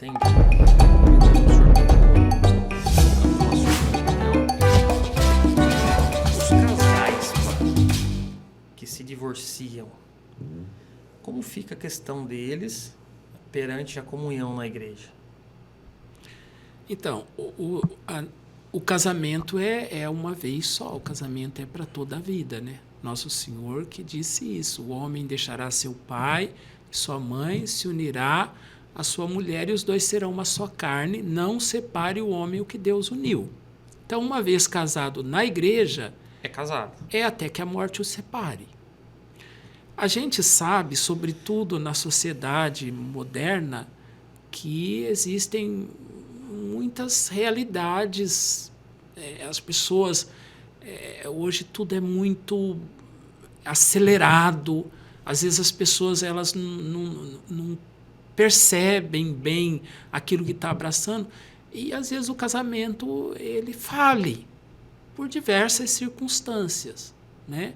Entendi. Acredito que o senhor tocou no assunto anterior. Os casais que se divorciam, como fica a questão deles perante a comunhão na igreja? Então, o casamento é uma vez só, o casamento é para toda a vida, né? Nosso Senhor que disse isso: o homem deixará seu pai e sua mãe, se unirá à sua mulher e os dois serão uma só carne, não separe o homem o que Deus uniu. Então, uma vez casado na igreja, É casado. é até que a morte os separe. A gente sabe, sobretudo na sociedade moderna, que existem muitas realidades. As pessoas, hoje tudo é muito acelerado. Às vezes as pessoas elas não percebem bem aquilo que está abraçando e às vezes o casamento ele fale por diversas circunstâncias, né?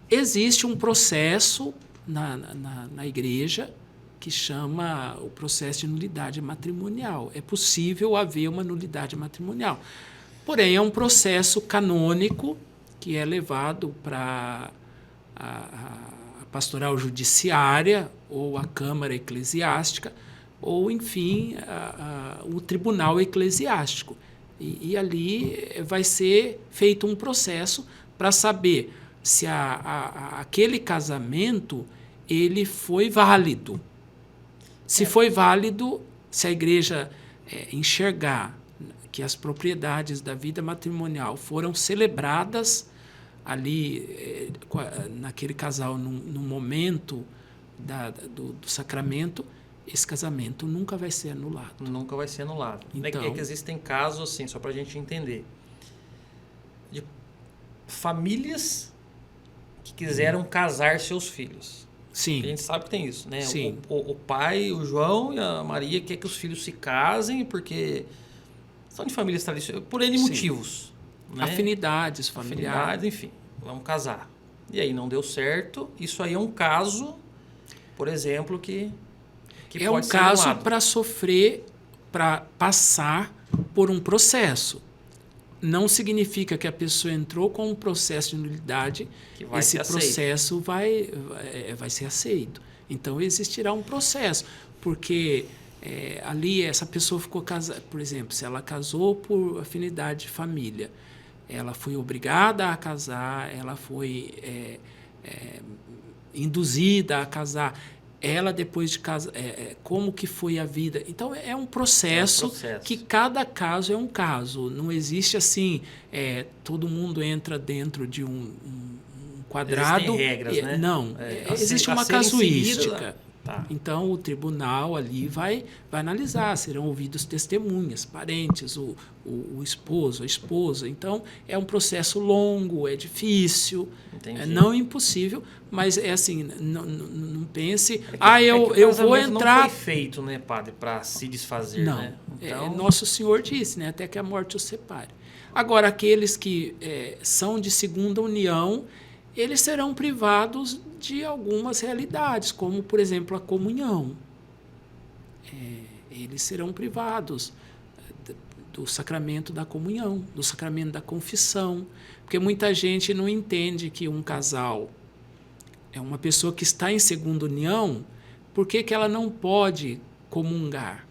Existe um processo na igreja que chama o processo de nulidade matrimonial. É possível haver uma nulidade matrimonial. Porém, é um processo canônico que é levado para a pastoral judiciária ou a Câmara Eclesiástica ou, enfim, o Tribunal Eclesiástico. E ali vai ser feito um processo para saber se aquele casamento ele foi válido. Se foi válido, se a igreja enxergar que as propriedades da vida matrimonial foram celebradas ali, naquele casal, no momento do sacramento, esse casamento nunca vai ser anulado. Nunca vai ser anulado. Então, é que existem casos, assim, só para a gente entender, de famílias que quiseram casar seus filhos. sim. A gente sabe que tem isso, né? Sim. O pai, o João e a Maria quer que os filhos se casem porque são de famílias tradicionais, por N Sim. motivos. Né? Afinidades familiares. Afinidades, enfim, vamos casar. E aí não deu certo. Isso aí é um caso, por exemplo, que é pode um ser caso anulado. para sofrer, para passar por um processo. Não significa que a pessoa entrou com um processo de nulidade, Que vai esse ser processo vai ser aceito. Então, existirá um processo, porque ali essa pessoa ficou casada, por exemplo, se ela casou por afinidade de família, ela foi obrigada a casar, ela foi induzida a casar. Ela, depois de casar, como que foi a vida? Então, é um processo que cada caso é um caso. Não existe assim, todo mundo entra dentro de um quadrado. Existem regras, né? Não, existe uma casuística. Tá. Então, o tribunal ali vai analisar, serão ouvidos testemunhas, parentes, o esposo, a esposa. Então, é um processo longo, é difícil, não impossível, mas é assim, não pense, eu vou entrar... Não foi feito, né, padre, para se desfazer, não, né? Então... Nosso Senhor disse, né, até que a morte os separe. Agora, aqueles que são de segunda união, eles serão privados de algumas realidades, como, por exemplo, a comunhão. Eles serão privados do sacramento da comunhão, do sacramento da confissão, porque muita gente não entende que um casal é uma pessoa que está em segunda união, por que ela não pode comungar?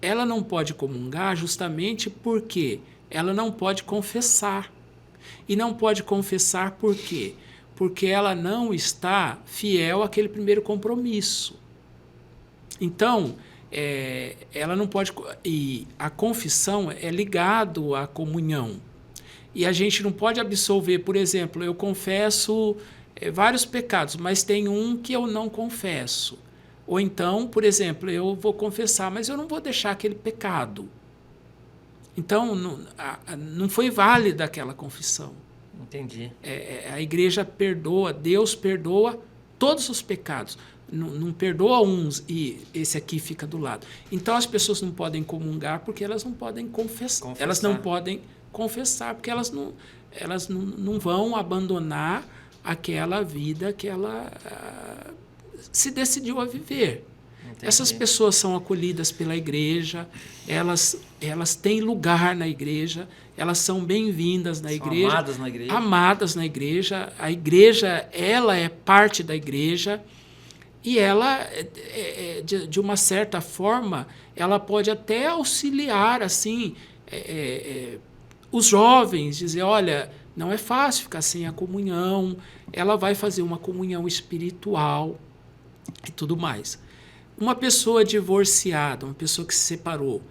Ela não pode comungar justamente porque ela não pode confessar. E não pode confessar por quê? Porque ela não está fiel àquele primeiro compromisso. Então, ela não pode... E a confissão é ligado à comunhão. E a gente não pode absolver, por exemplo, eu confesso vários pecados, mas tem um que eu não confesso. Ou então, por exemplo, eu vou confessar, mas eu não vou deixar aquele pecado. Então, não foi válida aquela confissão. Entendi. A igreja perdoa, Deus perdoa todos os pecados. Não perdoa uns e esse aqui fica do lado. Então as pessoas não podem comungar porque elas não podem confessar. Elas não podem confessar porque elas não vão abandonar aquela vida que ela se decidiu a viver. Entendi. Essas pessoas são acolhidas pela igreja, elas têm lugar na igreja, elas são bem-vindas na igreja. Amadas na igreja. Amadas na igreja. A igreja, ela é parte da igreja e ela, de uma certa forma, ela pode até auxiliar, assim, os jovens, dizer, olha, não é fácil ficar sem a comunhão, ela vai fazer uma comunhão espiritual e tudo mais. Uma pessoa divorciada, uma pessoa que se separou,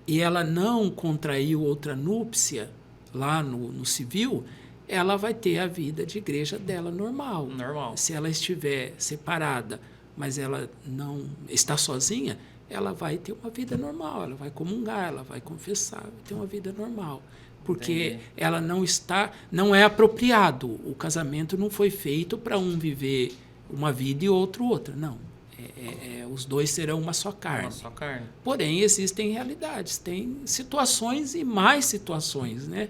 e ela não contraiu outra núpcia lá no civil, ela vai ter a vida de igreja dela normal. Normal. Se ela estiver separada, mas ela não está sozinha, ela vai ter uma vida normal, ela vai comungar, ela vai confessar, vai ter uma vida normal. Porque ela não é apropriado. O casamento não foi feito para um viver uma vida e outro outra. Não. Os dois serão uma só carne. Uma só carne. Porém, existem realidades, tem situações e mais situações, né?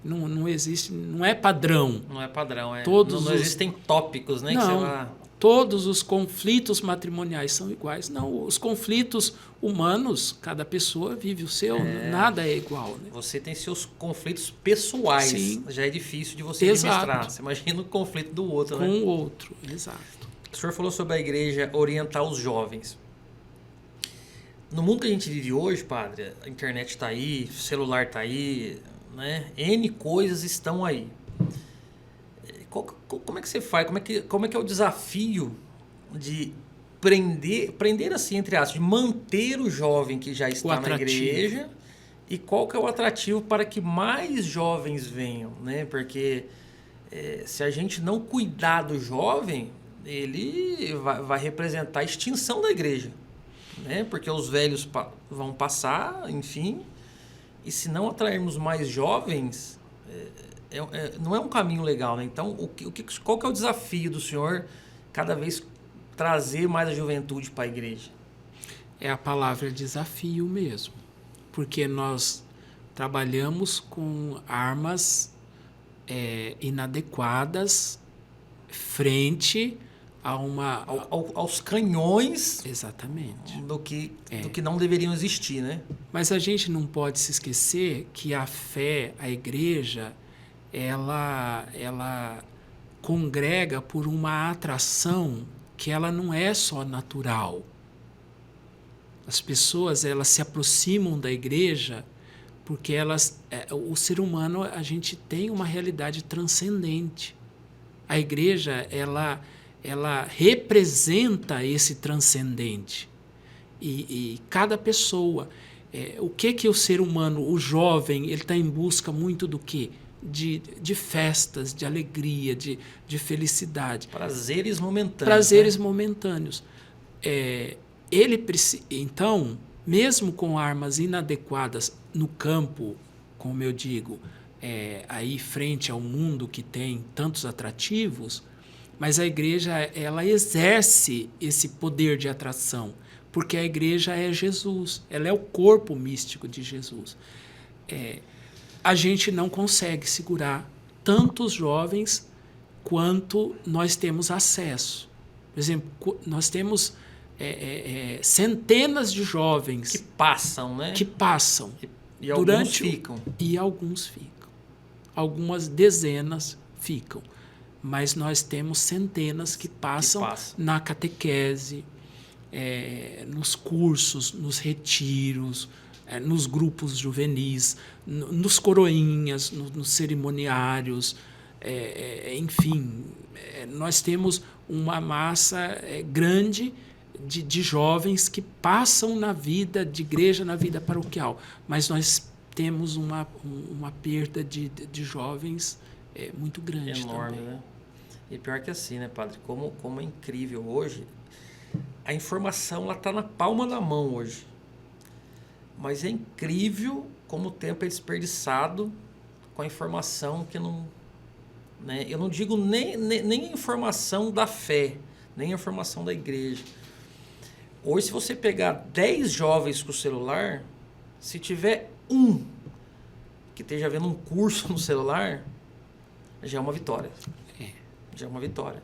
Não existe, não é padrão. Não é padrão, Todos não existem tópicos, né? Não, todos os conflitos matrimoniais são iguais. Não, os conflitos humanos, cada pessoa vive o seu, nada é igual. Né? Você tem seus conflitos pessoais. Sim. Já é difícil de você administrar. Você imagina o conflito do outro, né? Com o outro, exato. O senhor falou sobre a igreja orientar os jovens. No mundo que a gente vive hoje, padre, a internet está aí, o celular está aí, né? N coisas estão aí. Como é que você faz? Como é que é o desafio de prender assim, entre aspas, de manter o jovem que já está na igreja? E qual que é o atrativo para que mais jovens venham, né? Porque se a gente não cuidar do jovem, ele vai representar a extinção da igreja, né? Porque os velhos vão passar, enfim, e se não atrairmos mais jovens, não é um caminho legal, né? Então, qual que é o desafio do senhor cada vez trazer mais a juventude para a igreja? É a palavra desafio mesmo, porque nós trabalhamos com armas inadequadas frente aos canhões. Exatamente. Do que não deveriam existir, né? Mas a gente não pode se esquecer que a fé, a igreja, ela congrega por uma atração que ela não é só natural. As pessoas, elas se aproximam da igreja porque o ser humano, a gente tem uma realidade transcendente. A igreja, ela representa esse transcendente. E cada pessoa, o que o ser humano, o jovem, ele está em busca muito do quê? De festas, de alegria, de felicidade. Prazeres momentâneos. Prazeres momentâneos. Então, mesmo com armas inadequadas no campo, como eu digo, aí frente ao mundo que tem tantos atrativos, mas a igreja, ela exerce esse poder de atração, porque a igreja é Jesus, ela é o corpo místico de Jesus. A gente não consegue segurar tantos jovens quanto nós temos acesso. Por exemplo, nós temos centenas de jovens que passam, né? Que passam. E alguns ficam. E alguns ficam. Algumas dezenas ficam. Mas nós temos centenas que passam na catequese, nos cursos, nos retiros, nos grupos juvenis, nos coroinhas, nos cerimoniários, enfim, nós temos uma massa grande de jovens que passam na vida de igreja, na vida paroquial, mas nós temos uma perda de jovens muito grande. Enorme, também. Né? E pior que assim, né, padre? Como é incrível hoje, a informação ela está na palma da mão hoje. Mas é incrível como o tempo é desperdiçado com a informação que não... Né? Eu não digo nem a informação da fé, nem a informação da igreja. Hoje, se você pegar 10 jovens com o celular, se tiver um que esteja vendo um curso no celular, já é uma vitória. Já é uma vitória.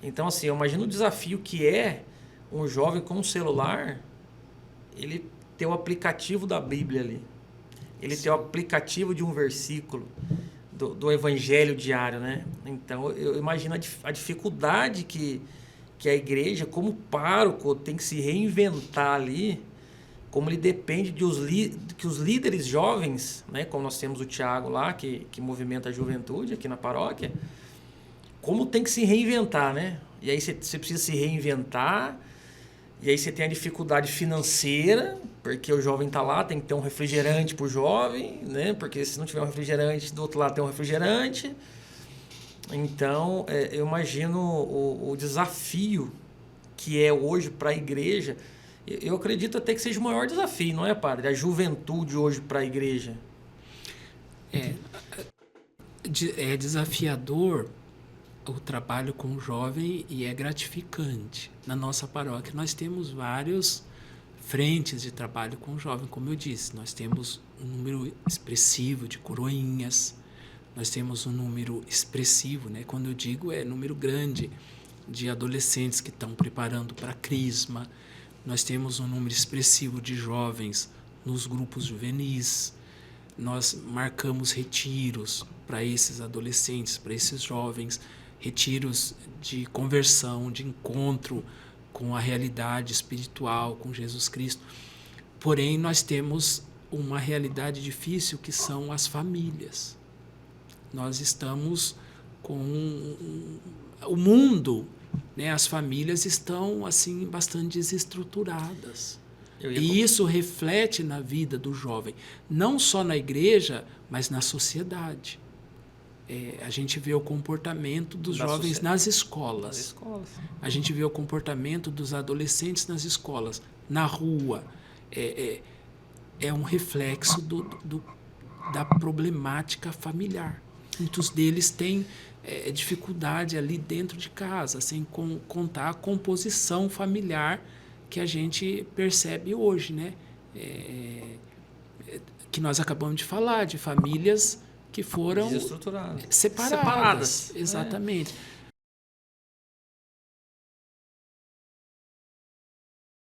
Então, assim, eu imagino o desafio que é um jovem com um celular, ele tem o aplicativo da Bíblia ali. Ele tem o aplicativo de um versículo do evangelho diário, né? Então, eu imagino a dificuldade que a igreja, como pároco, tem que se reinventar ali, como ele depende que os líderes jovens, né? Como nós temos o Tiago lá, que movimenta a juventude aqui na paróquia, como tem que se reinventar, né? E aí você precisa se reinventar, e aí você tem a dificuldade financeira, porque o jovem está lá, tem que ter um refrigerante para o jovem, né? Porque se não tiver um refrigerante, do outro lado tem um refrigerante. Então, eu imagino o desafio que é hoje para a igreja. Eu acredito até que seja o maior desafio, não é, padre? A juventude hoje para a igreja. É desafiador o trabalho com o jovem e é gratificante. Na nossa paróquia nós temos vários frentes de trabalho com o jovem, como eu disse. Nós temos um número expressivo de coroinhas, nós temos um número expressivo, né? Quando eu digo número grande, de adolescentes que estão preparando para a crisma. Nós temos um número expressivo de jovens nos grupos juvenis. Nós marcamos retiros para esses adolescentes, para esses jovens, retiros de conversão, de encontro com a realidade espiritual, com Jesus Cristo. Porém, nós temos uma realidade difícil, que são as famílias. Nós estamos com o mundo, né? As famílias estão assim bastante desestruturadas. E isso reflete na vida do jovem, não só na igreja, mas na sociedade. A gente vê o comportamento dos jovens nas escolas. A gente vê o comportamento dos adolescentes nas escolas, na rua. É um reflexo da problemática familiar. Muitos deles têm dificuldade ali dentro de casa, sem contar a composição familiar que a gente percebe hoje, né? Que nós acabamos de falar, de famílias que foram separadas. Exatamente.